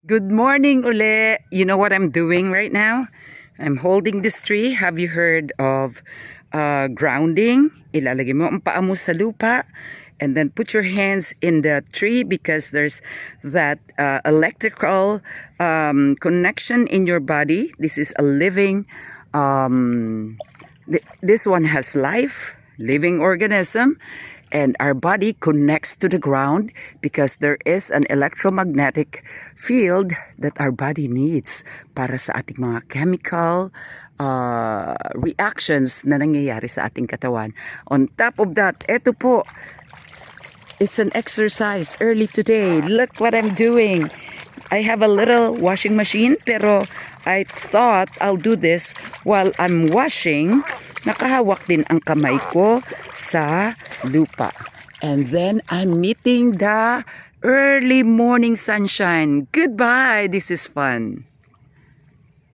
Good morning, uli. You know what I'm doing right now? I'm holding this tree. Have you heard of grounding? Ilalagay mo ang paa mo sa lupa and then put your hands in the tree because there's that electrical connection in your body. This is a living, this one has life, living organism. And our body connects to the ground because there is an electromagnetic field that our body needs para sa ating mga chemical reactions na nangyayari sa ating katawan. On top of that, eto po, it's an exercise early today. Look what I'm doing. I have a little washing machine pero I thought I'll do this while I'm washing. Nakahawak din ang kamay ko sa lupa. And then I'm meeting the early morning sunshine. Goodbye. This is fun.